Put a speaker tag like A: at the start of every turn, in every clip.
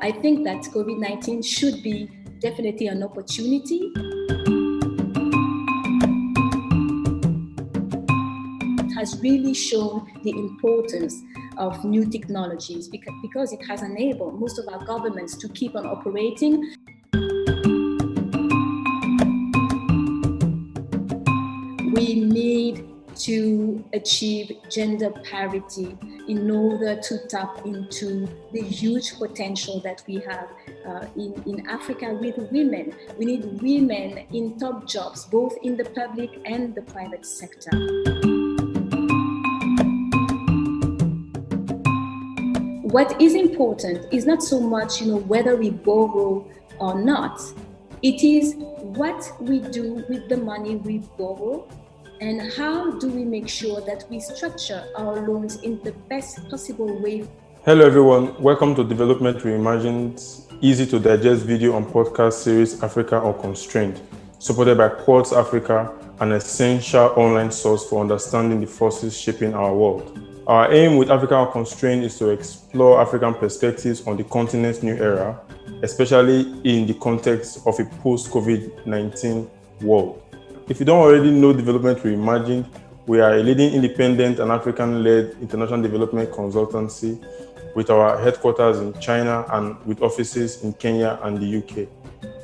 A: I think that COVID-19 should be definitely an opportunity. It has really shown the importance of new technologies because it has enabled most of our governments to keep on operating. We need to achieve gender parity in order to tap into the huge potential that we have in Africa with women. We need women in top jobs, both in the public and the private sector. What is important is not so much, whether we borrow or not. It is what we do with the money we borrow, and how do we make sure that we structure our loans in the best possible way.
B: Hello everyone, welcome to Development Reimagined's easy to digest video and podcast series Africa Unconstrained, supported by Quartz Africa, an essential online source for understanding the forces shaping our world. Our aim with Africa Unconstrained is to explore African perspectives on the continent's new era, especially in the context of a post-COVID-19 world. If you don't already know Development Reimagined, we are a leading independent and African-led international development consultancy with our headquarters in China and with offices in Kenya and the UK.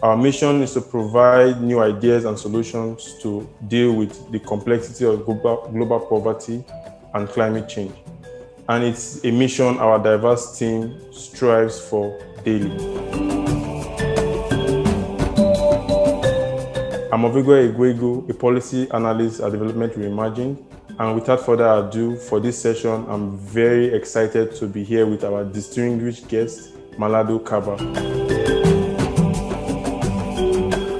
B: Our mission is to provide new ideas and solutions to deal with the complexity of global poverty and climate change. And it's a mission our diverse team strives for daily. I'm Ovigwe Egwego, a policy analyst at Development Reimagined. And without further ado, for this session, I'm very excited to be here with our distinguished guest, Malado Kaba,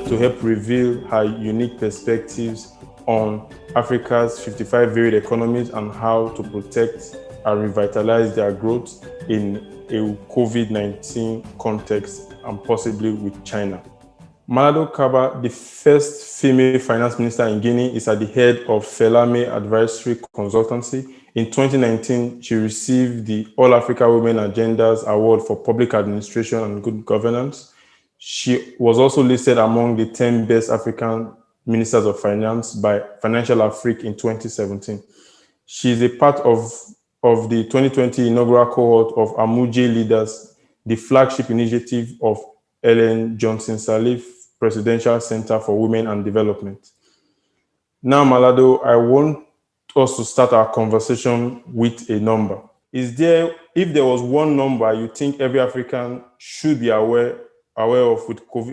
B: to help reveal her unique perspectives on Africa's 55 varied economies and how to protect and revitalize their growth in a COVID-19 context and possibly with China. Malado Kaba, the first female finance minister in Guinea, is at the head of Falémé Advisory consultancy. In 2019, she received the All Africa Women Agendas Award for Public Administration and Good Governance. She was also listed among the 10 best African ministers of finance by Financial Afrique in 2017. She is a part of the 2020 inaugural cohort of Amuje Leaders, the flagship initiative of Ellen Johnson Sirleaf Presidential Center for Women and Development. Now, Malado, I want us to start our conversation with a number. If there was one number you think every African should be aware of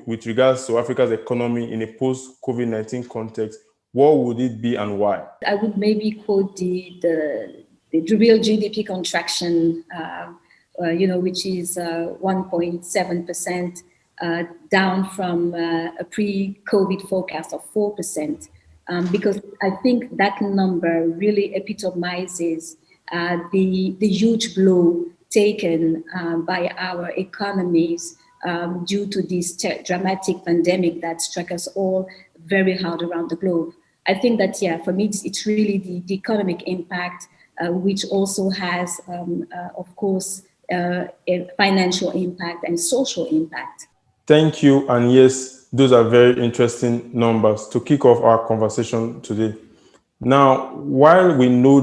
B: with regards to Africa's economy in a post-COVID-19 context, what would it be and why?
A: I would maybe quote the real GDP contraction, which is 1.7%, down from a pre-COVID forecast of 4%, because I think that number really epitomizes the huge blow taken by our economies due to this dramatic pandemic that struck us all very hard around the globe. I think that, for me, it's really the economic impact, which also has, of course, a financial impact and social impact.
B: Thank you. And yes, those are very interesting numbers to kick off our conversation today. Now, while we know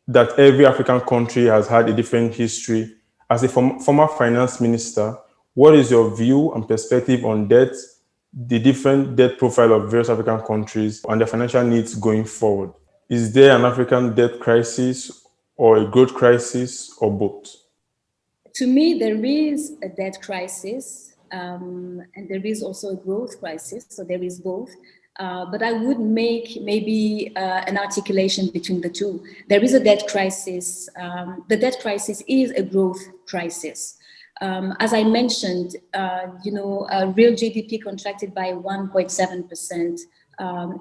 B: that every African country has had a different history, as a former finance minister, what is your view and perspective on debt, the different debt profile of various African countries, and their financial needs going forward? Is there an African debt crisis or a growth crisis or both?
A: To me, there is a debt crisis. And there is also a growth crisis, so there is both. But I would make maybe an articulation between the two. There is a debt crisis. The debt crisis is a growth crisis. As I mentioned, real GDP contracted by 1.7% on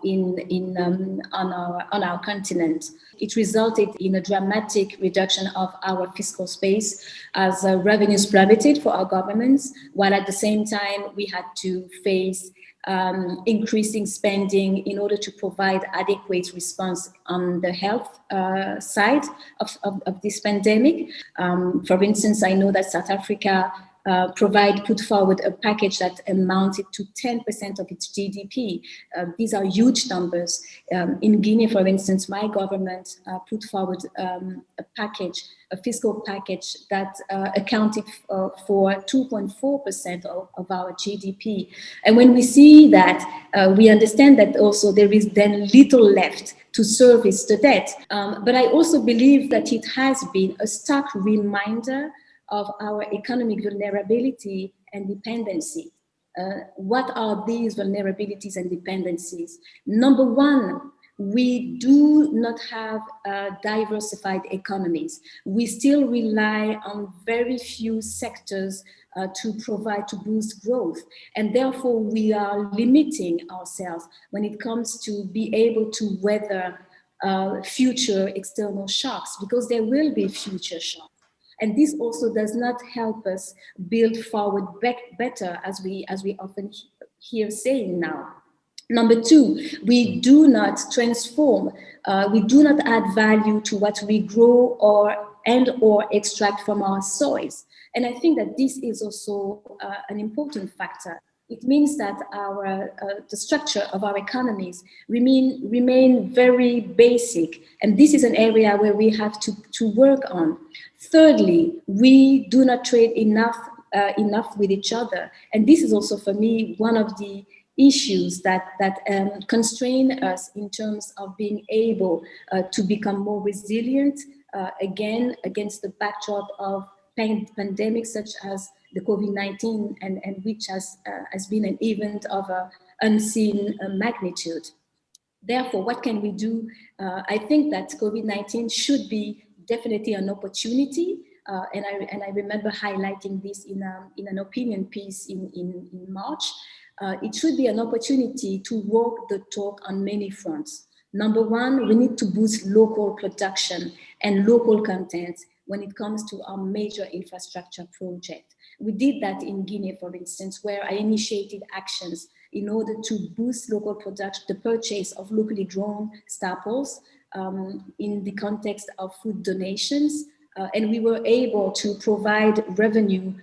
A: our continent. It resulted in a dramatic reduction of our fiscal space as revenues plummeted for our governments, while at the same time we had to face increasing spending in order to provide adequate response on the health side of this pandemic. For instance, I know that South Africa put forward a package that amounted to 10% of its GDP. These are huge numbers. In Guinea, for instance, my government put forward a fiscal package that accounted for 2.4% of our GDP. And when we see that, we understand that also there is then little left to service the debt. But I also believe that it has been a stark reminder of our economic vulnerability and dependency. What are these vulnerabilities and dependencies? Number one, we do not have diversified economies. We still rely on very few sectors to boost growth. And therefore, we are limiting ourselves when it comes to be able to weather future external shocks, because there will be future shocks. And this also does not help us build forward better, as we often hear saying now. Number two, we do not transform, we do not add value to what we grow or extract from our soils. And I think that this is also an important factor. It means that the structure of our economies remain very basic. And this is an area where we have to work on. Thirdly, we do not trade enough with each other. And this is also, for me, one of the issues that constrain us in terms of being able to become more resilient, again, against the backdrop of pandemics such as the COVID-19, and which has been an event of unseen magnitude. Therefore, what can we do? I think that COVID-19 should be definitely an opportunity, and I remember highlighting this in an opinion piece in March. It should be an opportunity to walk the talk on many fronts. Number one, we need to boost local production and local content when it comes to our major infrastructure project. We did that in Guinea, for instance, where I initiated actions in order to boost local production, the purchase of locally grown staples in the context of food donations. And we were able to provide revenue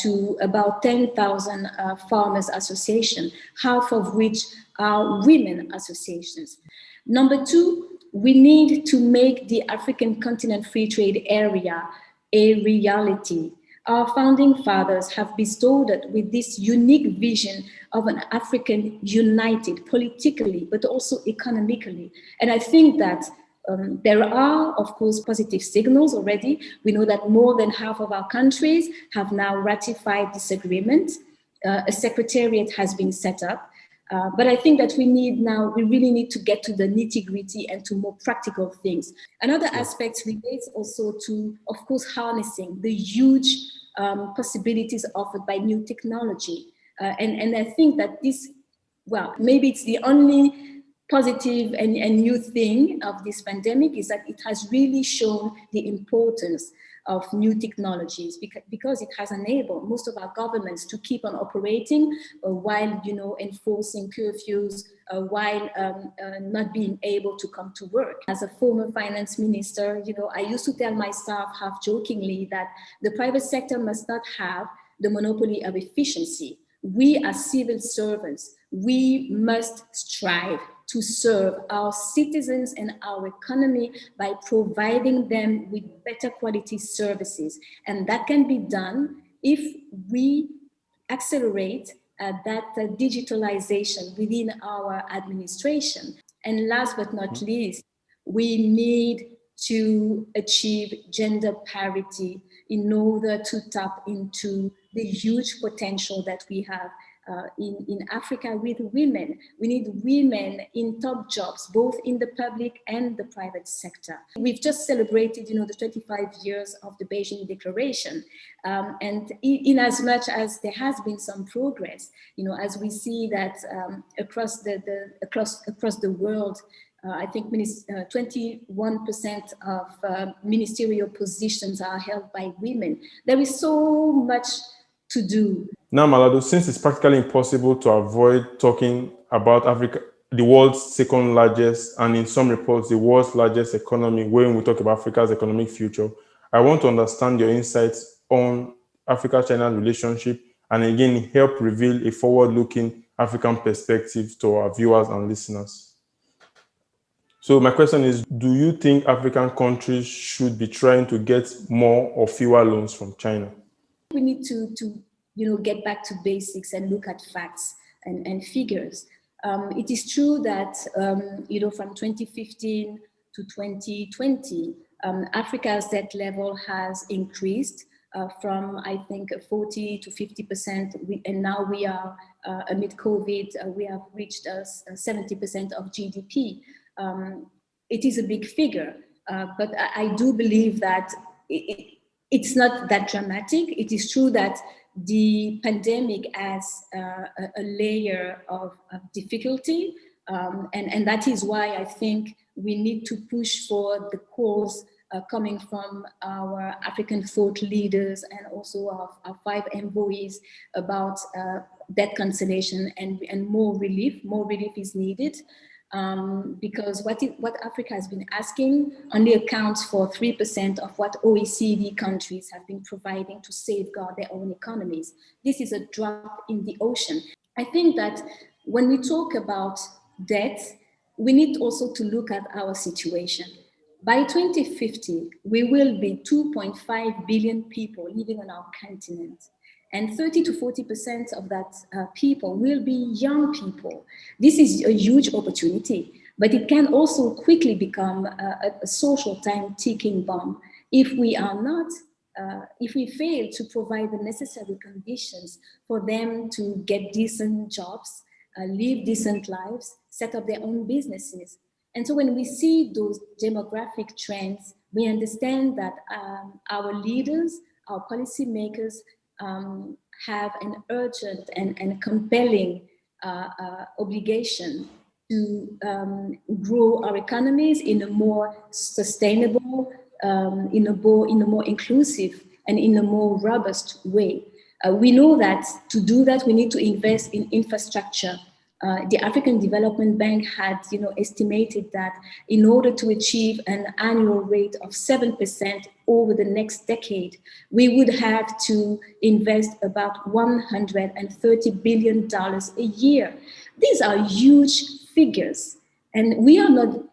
A: to about 10,000 farmers associations, half of which are women associations. Number two, we need to make the African continent free trade area a reality. Our founding fathers have bestowed us with this unique vision of an African united politically, but also economically. And I think that there are, of course, positive signals already. We know that more than half of our countries have now ratified this agreement. A secretariat has been set up. But I think that we really need to get to the nitty-gritty and to more practical things. Another aspect relates also to, of course, harnessing the huge possibilities offered by new technology. And I think that this, well, maybe it's the only positive and new thing of this pandemic, is that it has really shown the importance of new technologies, because it has enabled most of our governments to keep on operating while, enforcing curfews, while not being able to come to work. As a former finance minister, I used to tell my staff half jokingly that the private sector must not have the monopoly of efficiency. We as civil servants, we must strive to serve our citizens and our economy by providing them with better quality services. And that can be done if we accelerate that digitalization within our administration. And last but not least, we need to achieve gender parity in order to tap into the huge potential that we have in Africa with women. We need women in top jobs, both in the public and the private sector. We've just celebrated, the 25 years of the Beijing Declaration. And in as much as there has been some progress, as we see that across the world, I think 21% of ministerial positions are held by women. There is so much to do.
B: Now, Malado, since it's practically impossible to avoid talking about Africa, the world's second largest, and in some reports, the world's largest economy, when we talk about Africa's economic future, I want to understand your insights on Africa-China relationship, and again, help reveal a forward-looking African perspective to our viewers and listeners. So my question is, do you think African countries should be trying to get more or fewer loans from China?
A: We need to get back to basics and look at facts and figures. It is true that from 2015 to 2020, Africa's debt level has increased from, I think, 40 to 50%, and now we are, amid COVID, we have reached 70% of GDP. It is a big figure, but I do believe that it's not that dramatic. It is true that the pandemic adds a layer of difficulty, and that is why I think we need to push for the calls coming from our African thought leaders and also our 5 envoys about debt cancellation and more relief. More relief is needed. Because what Africa has been asking only accounts for 3% of what OECD countries have been providing to safeguard their own economies. This is a drop in the ocean. I think that when we talk about debt, we need also to look at our situation. By 2050, we will be 2.5 billion people living on our continent. And 30 to 40% of that people will be young people. This is a huge opportunity, but it can also quickly become a social time ticking bomb if we are not, if we fail to provide the necessary conditions for them to get decent jobs, live decent lives, set up their own businesses. And so when we see those demographic trends, we understand that our leaders, our policymakers, have an urgent and compelling obligation to grow our economies in a more sustainable, in a more inclusive, and in a more robust way. We know that to do that, we need to invest in infrastructure. The African Development Bank had, estimated that in order to achieve an annual rate of 7% over the next decade, we would have to invest about $130 billion a year. These are huge figures, and we are not,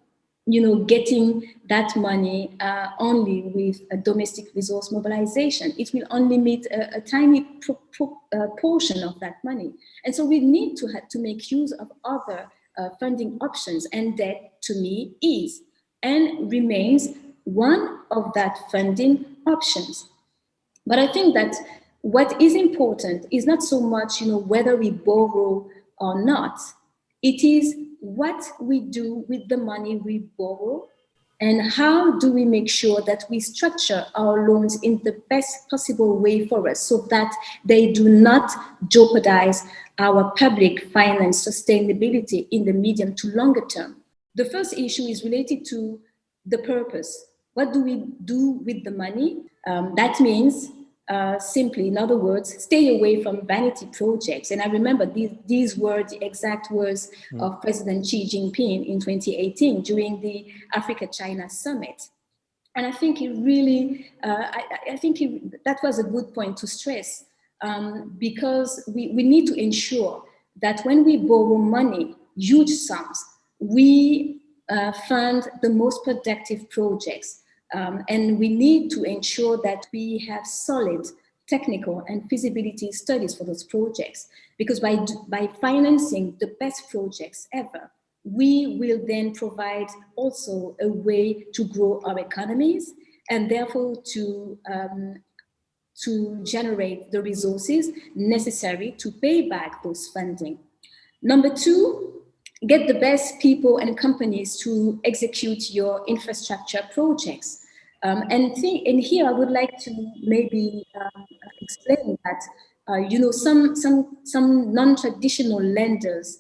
A: getting that money only with a domestic resource mobilization. It will only meet a tiny portion of that money. And so we need to make use of other funding options, and debt, to me, is and remains one of that funding options. But I think that what is important is not so much, whether we borrow or not. It is what we do with the money we borrow, and how do we make sure that we structure our loans in the best possible way for us so that they do not jeopardize our public finance sustainability in the medium to longer term. The first issue is related to the purpose. What do we do with the money? That means simply, in other words, stay away from vanity projects. And I remember these were the exact words of President Xi Jinping in 2018 during the Africa-China summit. And I think it really, that was a good point to stress, because we need to ensure that when we borrow money, huge sums, we fund the most productive projects. And we need to ensure that we have solid technical and feasibility studies for those projects, because by financing the best projects ever, we will then provide also a way to grow our economies, and therefore to generate the resources necessary to pay back those funding. Number two, get the best people and companies to execute your infrastructure projects. And here I would like to maybe explain that some non-traditional lenders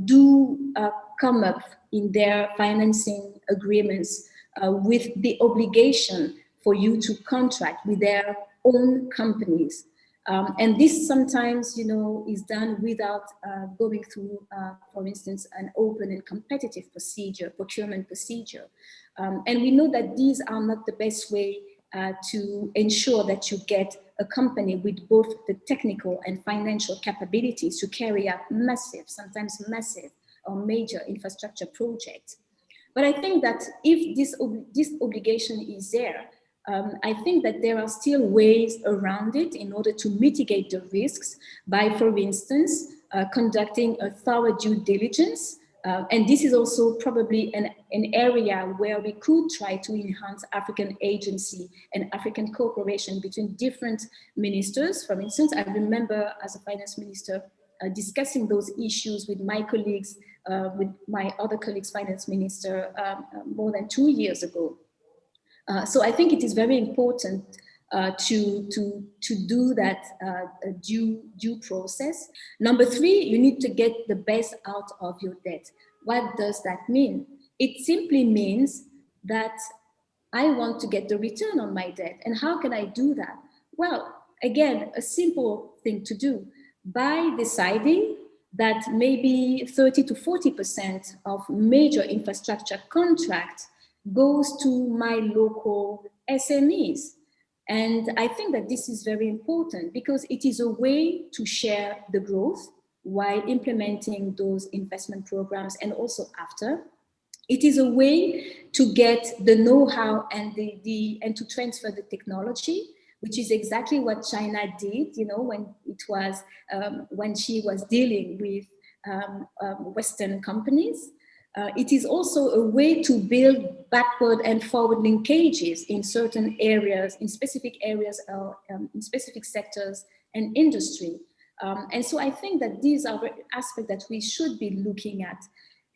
A: do come up in their financing agreements with the obligation for you to contract with their own companies. And this sometimes, is done without going through, for instance, an open and competitive procurement procedure. And we know that these are not the best way to ensure that you get a company with both the technical and financial capabilities to carry out massive, sometimes massive or major infrastructure projects. But I think that if this obligation is there, I think that there are still ways around it in order to mitigate the risks by, for instance, conducting a thorough due diligence. And this is also probably an area where we could try to enhance African agency and African cooperation between different ministers. For instance, I remember as a finance minister discussing those issues with my colleagues, with my other colleagues, finance minister, more than 2 years ago. So I think it is very important to do that due process. Number 3, you need to get the best out of your debt. What does that mean? It simply means that I want to get the return on my debt. And how can I do that? Well, again, a simple thing to do by deciding that maybe 30 to 40% of major infrastructure contracts goes to my local SMEs. And I think that this is very important because it is a way to share the growth while implementing those investment programs and also after. It is a way to get the know-how and and to transfer the technology, which is exactly what China did, when she was dealing with Western companies. It is also a way to build backward and forward linkages in certain areas, in specific areas, in specific sectors and industry. And so I think that these are aspects that we should be looking at.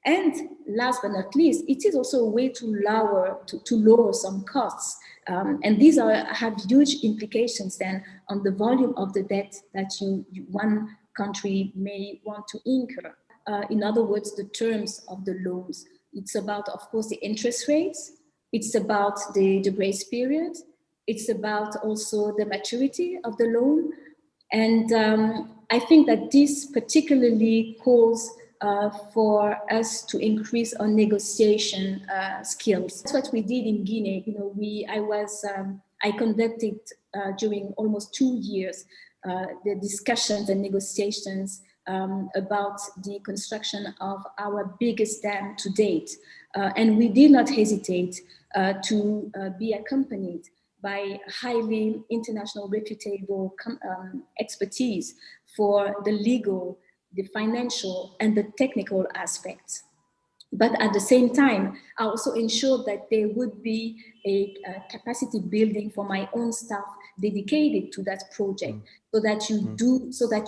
A: And last but not least, it is also a way to lower some costs. And these have huge implications then on the volume of the debt that one country may want to incur. In other words, the terms of the loans. It's about, of course, the interest rates. It's about the grace period. It's about also the maturity of the loan. And I think that this particularly calls for us to increase our negotiation skills. That's what we did in Guinea. I conducted during almost 2 years the discussions and negotiations about the construction of our biggest dam to date. And we did not hesitate to be accompanied by highly international reputable expertise for the legal, the financial, and the technical aspects. But at the same time, I also ensured that there would be a capacity building for my own staff dedicated to that project, so that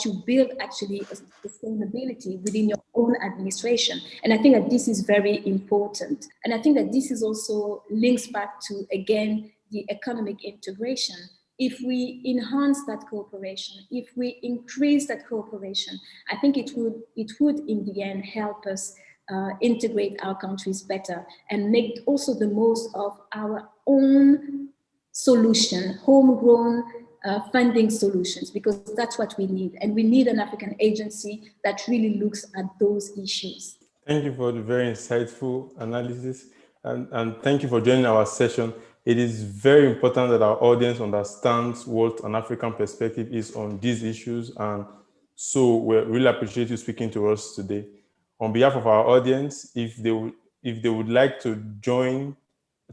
A: you build actually a sustainability within your own administration. And I think that this is very important. And I think that this is also links back to, again, the economic integration. If we enhance that cooperation, if we increase that cooperation, I think it would in the end help us integrate our countries better and make also the most of our own solution, homegrown funding solutions, because that's what we need. And we need an African agency that really looks at those issues.
B: Thank you for the very insightful analysis, and thank you for joining our session. It is very important that our audience understands what an African perspective is on these issues, and so we really appreciate you speaking to us today. On behalf of our audience, if they would like to join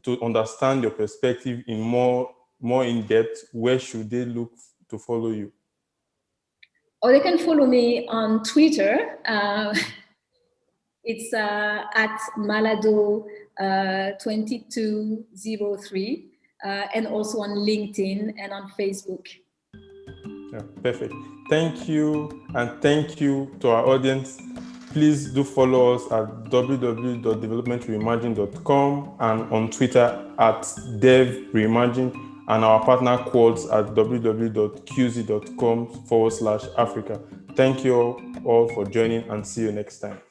B: to understand your perspective in more in depth, where should they look to follow you?
A: Or they can follow me on Twitter. It's at Malado 2203, and also on LinkedIn and on Facebook.
B: Yeah, perfect. Thank you, and thank you to our audience. Please do follow us at www.developmentreimagine.com and on Twitter at devreimagine, and our partner quotes at www.qz.com/Africa. Thank you all for joining, and see you next time.